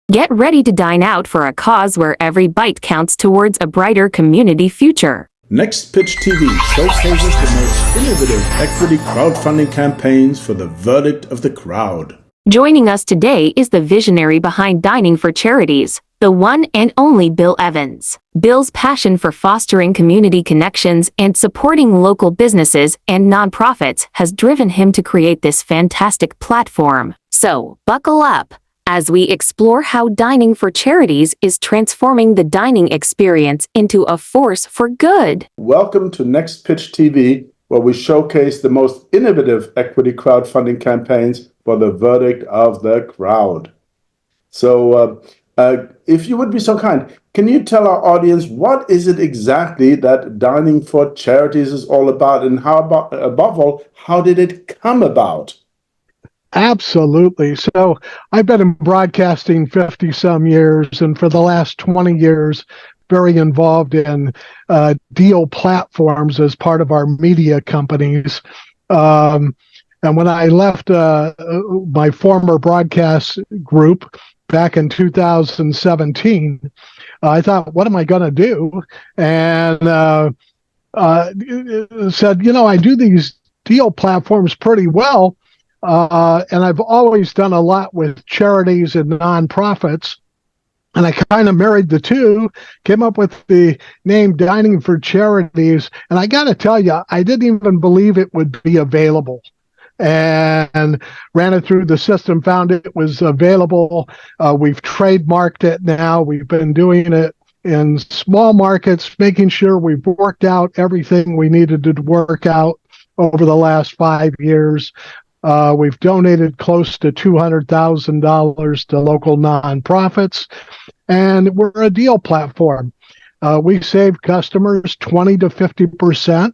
Get ready to dine out for a cause where every bite counts towards a brighter community future. Next Pitch TV showcases the most innovative equity crowdfunding campaigns for the verdict of the crowd. Joining us today is the visionary behind Dining for Charities, the one and only Bill Evans. Bill's passion for fostering community connections and supporting local businesses and nonprofits has driven him to create this fantastic platform. So, buckle up as we explore how Dining for Charities is transforming the dining experience into a force for good. Welcome to Next Pitch TV, where we showcase the most innovative equity crowdfunding campaigns for the verdict of the crowd. So, if you would be so kind, can you tell our audience what is it exactly that Dining for Charities is all about, and above all, how did it come about? Absolutely. So I've been in broadcasting 50 some years, and for the last 20 years, very involved in deal platforms as part of our media companies. And when I left my former broadcast group back in 2017, I thought, what am I going to do? And said, I do these deal platforms pretty well. And I've always done a lot with charities and nonprofits. And I kind of married the two, came up with the name Dining for Charities. And I got to tell you, I didn't even believe it would be available. And ran it through the system, found it was available. We've trademarked it now. We've been doing it in small markets, making sure we've worked out everything we needed to work out over the last 5 years. We've donated close to $200,000 to local nonprofits, and we're a deal platform. We save customers 20 to 50%,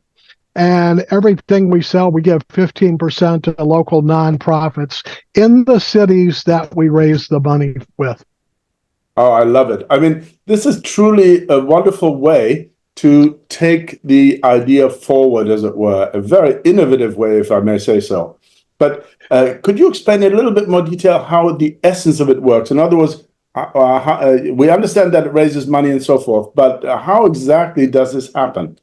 and everything we sell, we give 15% to local nonprofits in the cities that we raise the money with. Oh, I love it. I mean, this is truly a wonderful way to take the idea forward, as it were, a very innovative way, if I may say so. But could you explain in a little bit more detail how the essence of it works? In other words, we understand that it raises money and so forth, but how exactly does this happen?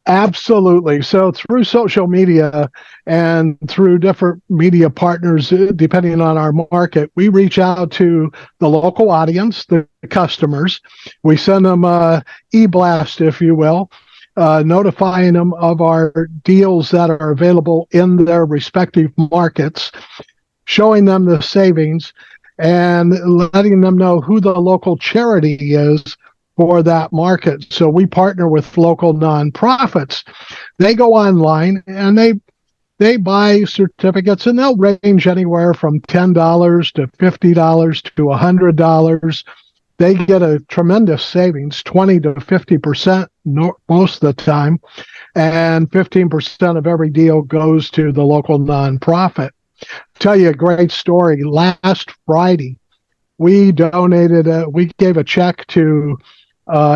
Absolutely. So through social media and through different media partners, depending on our market, we reach out to the local audience, the customers. We send them a e-blast, if you will, notifying them of our deals that are available in their respective markets, showing them the savings, and letting them know who the local charity is for that market. So we partner with local nonprofits. They go online and they buy certificates, and they'll range anywhere from $10 to $50 to $100. They get a tremendous savings, 20 to 50% most of the time, and 15% of every deal goes to the local nonprofit. Tell you a great story. Last Friday, we gave a check to,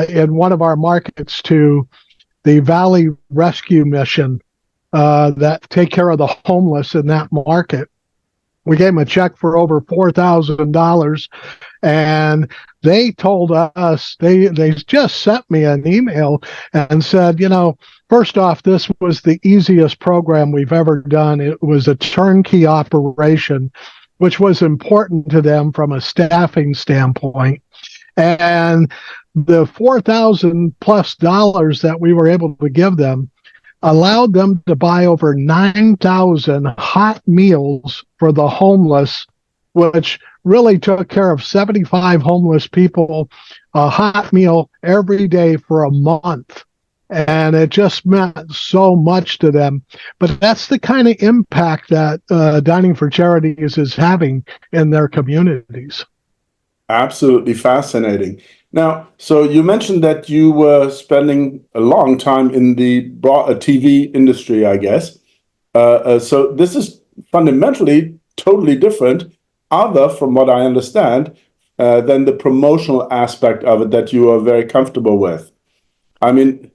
in one of our markets, to the Valley Rescue Mission that take care of the homeless in that market. We gave them a check for over $4,000, and they told us, they just sent me an email and said, first off, this was the easiest program we've ever done. It was a turnkey operation, which was important to them from a staffing standpoint. And the $4,000 plus that we were able to give them allowed them to buy over 9,000 hot meals for the homeless, which really took care of 75 homeless people, a hot meal every day for a month. And it just meant so much to them. But that's the kind of impact that Dining for Charities is having in their communities. Absolutely fascinating. Now, so you mentioned that you were spending a long time in the TV industry, I guess. So this is fundamentally totally different, from what I understand, than the promotional aspect of it that you are very comfortable with. I mean,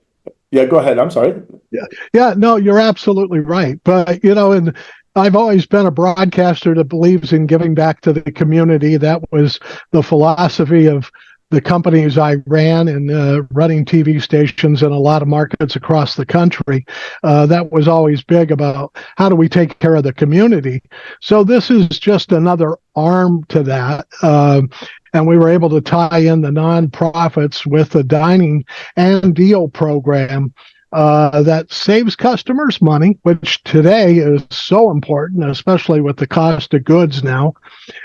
yeah, go ahead. I'm sorry. Yeah, no, you're absolutely right. But, in I've always been a broadcaster that believes in giving back to the community. That was the philosophy of the companies I ran and running TV stations in a lot of markets across the country. That was always big about how do we take care of the community. So this is just another arm to that. And we were able to tie in the nonprofits with the dining and deal program that saves customers money, which today is so important, especially with the cost of goods now.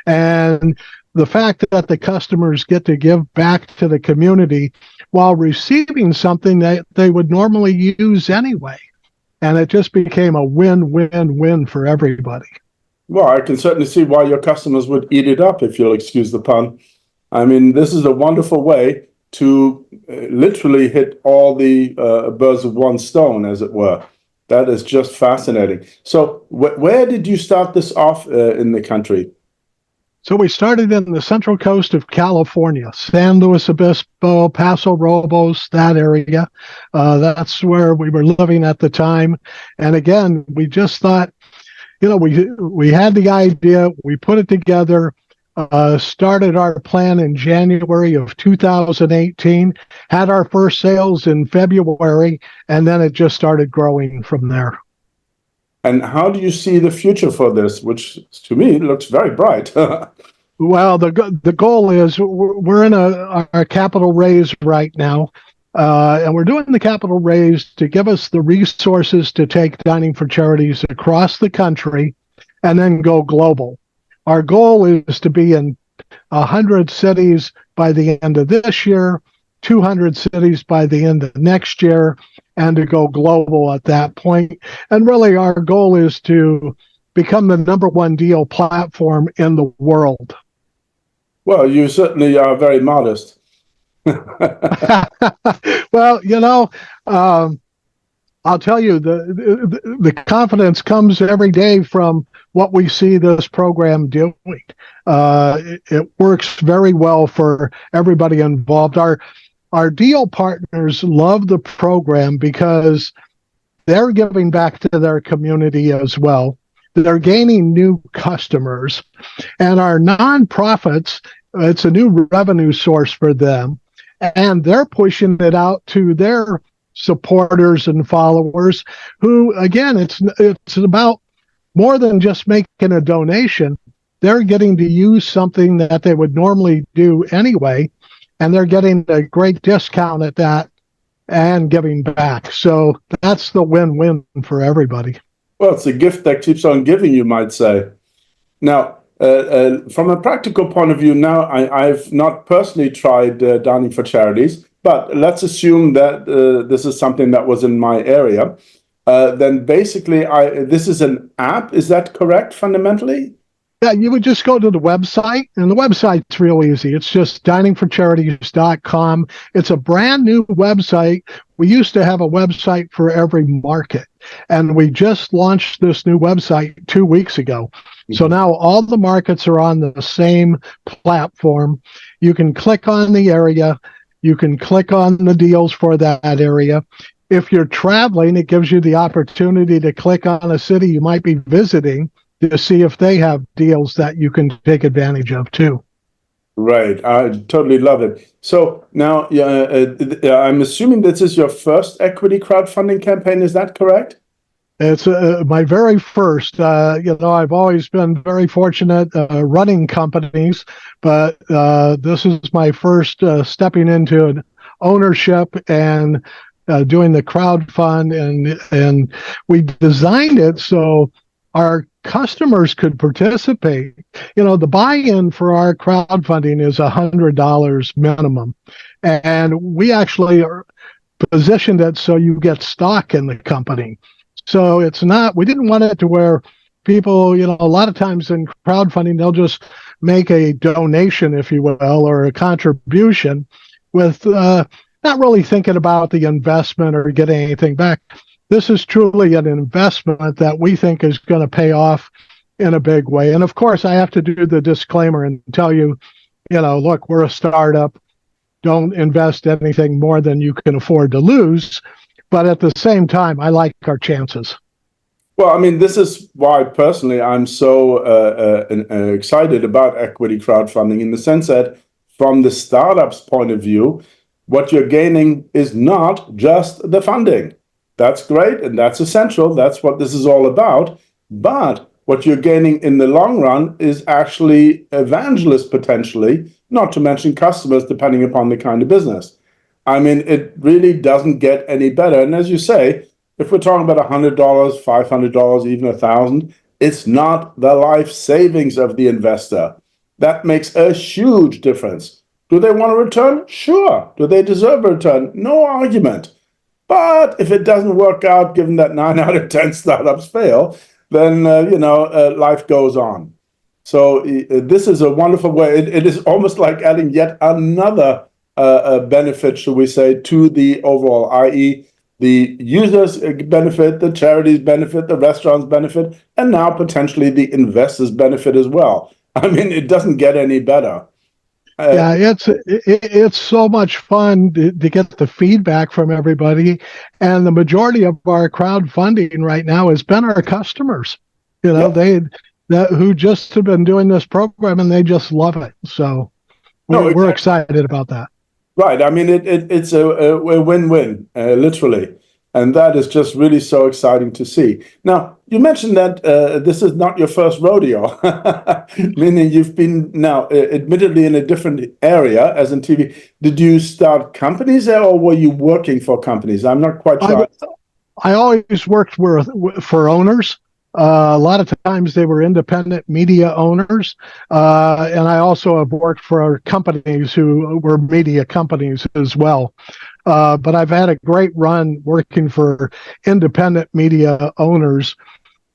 And the fact that the customers get to give back to the community while receiving something that they would normally use anyway. And it just became a win-win-win for everybody. Well, I can certainly see why your customers would eat it up, if you'll excuse the pun. I mean, this is a wonderful way to literally hit all the birds with one stone, as it were. That is just fascinating. So, where did you start this off in the country? So we started in the central coast of California, San Luis Obispo, Paso Robles, that area. That's where we were living at the time. And again, we just thought, we had the idea, we put it together, started our plan in January of 2018, had our first sales in February, and then it just started growing from there. And how do you see the future for this, which to me looks very bright? Well, the goal is we're in our capital raise right now, and we're doing the capital raise to give us the resources to take Dining for Charities across the country and then go global. Our goal is to be in 100 cities by the end of this year, 200 cities by the end of next year, and to go global at that point. And really, our goal is to become the number one deal platform in the world. Well, you certainly are very modest. Well, I'll tell you, the confidence comes every day from what we see this program doing. It works very well for everybody involved. Our deal partners love the program because they're giving back to their community as well. They're gaining new customers. And our nonprofits, it's a new revenue source for them. And they're pushing it out to their supporters and followers who, again, it's about more than just making a donation. They're getting to use something that they would normally do anyway, and they're getting a great discount at that and giving back. So that's the win-win for everybody. Well, it's a gift that keeps on giving, you might say. Now, from a practical point of view, now I've not personally tried Dining for Charities, but let's assume that this is something that was in my area. Then basically, this is an app. Is that correct, fundamentally? Yeah, you would just go to the website, and the website's real easy. It's just diningforcharities.com. It's a brand new website. We used to have a website for every market, and we just launched this new website 2 weeks ago. Mm-hmm. So now all the markets are on the same platform. You can click on the area. You can click on the deals for that area. If you're traveling, it gives you the opportunity to click on a city you might be visiting to see if they have deals that you can take advantage of too. Right. I totally love it. So now I'm assuming this is your first equity crowdfunding campaign. Is that correct? It's my very first. I've always been very fortunate running companies, but this is my first stepping into an ownership and doing the crowdfund. And we designed it so our customers could participate. The buy-in for our crowdfunding is $100 minimum. And we actually are positioned it so you get stock in the company. So we didn't want it to where people, a lot of times in crowdfunding, they'll just make a donation, if you will, or a contribution with not really thinking about the investment or getting anything back. This is truly an investment that we think is going to pay off in a big way. And of course, I have to do the disclaimer and tell you, look, we're a startup. Don't invest anything more than you can afford to lose. But at the same time, I like our chances. Well, I mean, this is why personally I'm so excited about equity crowdfunding in the sense that from the startup's point of view, what you're gaining is not just the funding. That's great and that's essential. That's what this is all about. But what you're gaining in the long run is actually evangelists potentially, not to mention customers, depending upon the kind of business. I mean, it really doesn't get any better. And as you say, if we're talking about $100, $500, even 1,000, it's not the life savings of the investor. That makes a huge difference. Do they want a return? Sure. Do they deserve a return? No argument. But if it doesn't work out, given that 9 out of 10 startups fail, then life goes on. So this is a wonderful way. It is almost like adding yet another benefit, should we say, to the overall, i.e., the users benefit, the charities benefit, the restaurants benefit, and now potentially the investors benefit as well. I mean, it doesn't get any better. Yeah, it's so much fun to get the feedback from everybody, and the majority of our crowdfunding right now has been our customers. You know, Yeah. who just have been doing this program and they just love it. So No, we're exactly. excited about that. Right. I mean, it's a win-win, literally. And that is just really so exciting to see. Now, you mentioned that this is not your first rodeo, meaning you've been now admittedly in a different area, as in TV. Did you start companies there or were you working for companies? I'm not quite I, sure. I always worked for owners. A lot of times they were independent media owners. And I also have worked for companies who were media companies as well. But I've had a great run working for independent media owners,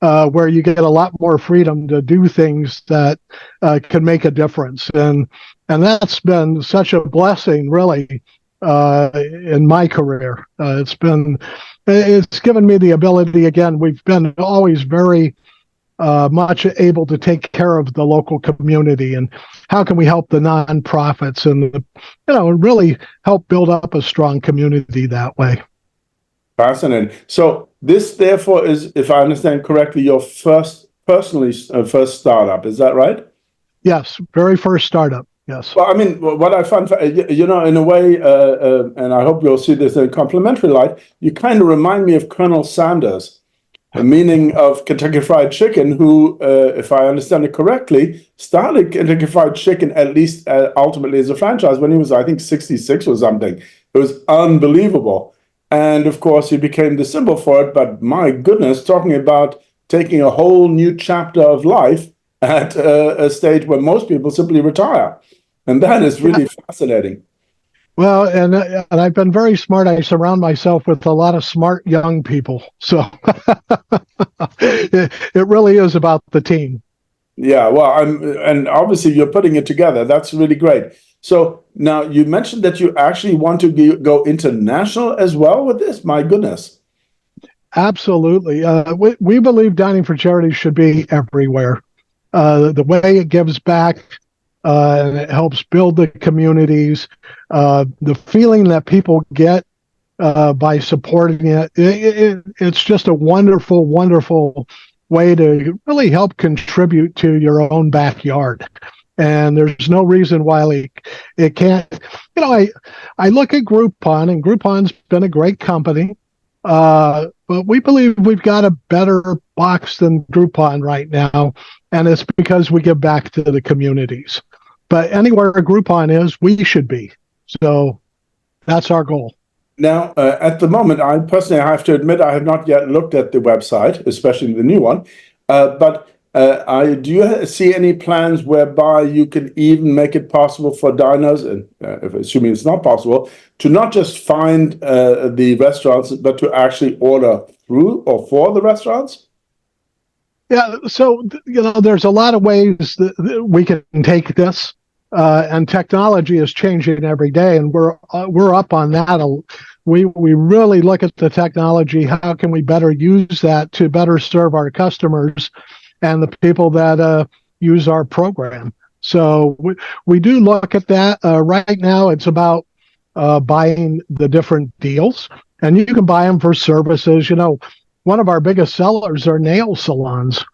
where you get a lot more freedom to do things that can make a difference. And that's been such a blessing, really, in my career. It's given me the ability. Again, we've been always very much able to take care of the local community, and how can we help the nonprofits and really help build up a strong community that way. Fascinating. So this, therefore, is, if I understand correctly, your first startup. Is that right? Yes, very first startup. Yes. Well, I mean, what I find, in a way, and I hope you'll see this in a complimentary light, you kind of remind me of Colonel Sanders, the meaning of Kentucky Fried Chicken, who, if I understand it correctly, started Kentucky Fried Chicken, at least ultimately as a franchise, when he was, I think, 66 or something. It was unbelievable. And of course, he became the symbol for it. But my goodness, talking about taking a whole new chapter of life at a stage where most people simply retire. And that is Yeah. really fascinating. Well, and I've been very smart. I surround myself with a lot of smart young people. So it really is about the team. Yeah, well, and obviously you're putting it together. That's really great. So now you mentioned that you actually want to go international as well with this. My goodness. Absolutely. We believe Dining for Charity should be everywhere. The way it gives back, and it helps build the communities, the feeling that people get by supporting it's just a wonderful, wonderful way to really help contribute to your own backyard. And there's no reason why it can't. I look at Groupon, and Groupon's been a great company. But we believe we've got a better box than Groupon right now, and it's because we give back to the communities. But anywhere a Groupon is, we should be. So that's our goal. Now, at the moment, I personally have to admit I have not yet looked at the website, especially the new one. But do you see any plans whereby you can even make it possible for diners, and assuming it's not possible, to not just find the restaurants, but to actually order through or for the restaurants? Yeah, so there's a lot of ways that we can take this, and technology is changing every day, and we're up on that. We really look at the technology. How can we better use that to better serve our customers and the people that use our program? So we do look at that. Right now, it's about buying the different deals, and you can buy them for services. one of our biggest sellers are nail salons.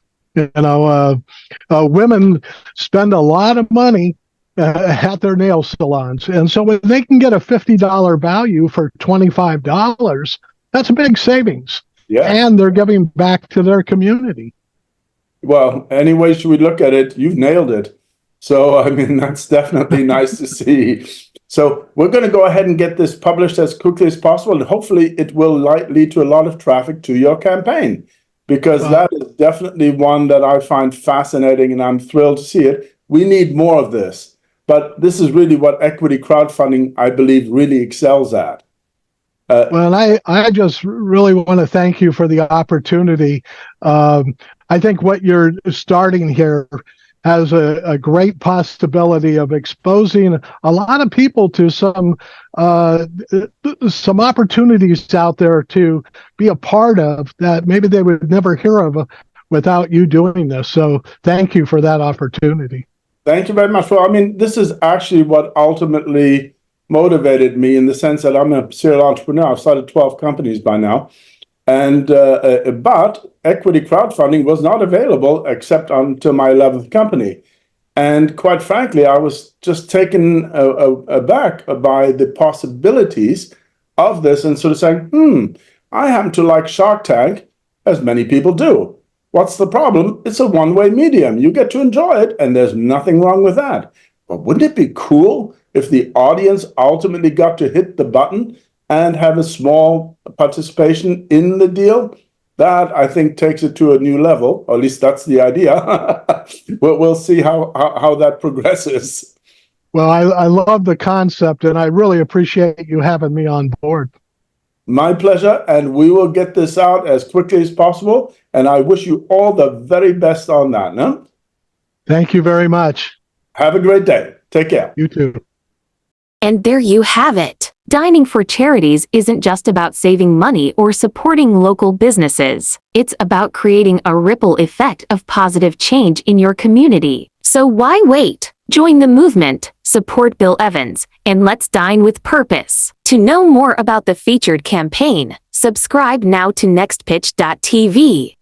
Women spend a lot of money at their nail salons. And so when they can get a $50 value for $25, that's a big savings. Yes. And they're giving back to their community. Well, any way should we look at it, you've nailed it. So, I mean, that's definitely nice to see. So we're going to go ahead and get this published as quickly as possible, and hopefully it will lead to a lot of traffic to your campaign, because that is definitely one that I find fascinating, and I'm thrilled to see it. We need more of this, but this is really what equity crowdfunding, I believe, really excels at. Well, I just really want to thank you for the opportunity. I think what you're starting here has a great possibility of exposing a lot of people to some opportunities out there to be a part of that maybe they would never hear of without you doing this. So thank you for that opportunity. Thank you very much. Well, I mean, this is actually what ultimately motivated me, in the sense that I'm a serial entrepreneur. I've started 12 companies by now. But equity crowdfunding was not available except until my 11th company. And quite frankly, I was just taken aback by the possibilities of this, and sort of saying, I happen to like Shark Tank, as many people do. What's the problem? It's a one-way medium. You get to enjoy it, and there's nothing wrong with that. But wouldn't it be cool if the audience ultimately got to hit the button and have a small participation in the deal? That, I think, takes it to a new level, or at least that's the idea. We'll see how that progresses. Well, I love the concept, and I really appreciate you having me on board. My pleasure, and we will get this out as quickly as possible, and I wish you all the very best on that. No? Thank you very much. Have a great day. Take care. You too. And there you have it. Dining for Charities isn't just about saving money or supporting local businesses. It's about creating a ripple effect of positive change in your community. So why wait? Join the movement, support Bill Evans, and let's dine with purpose. To know more about the featured campaign, subscribe now to nextpitch.tv.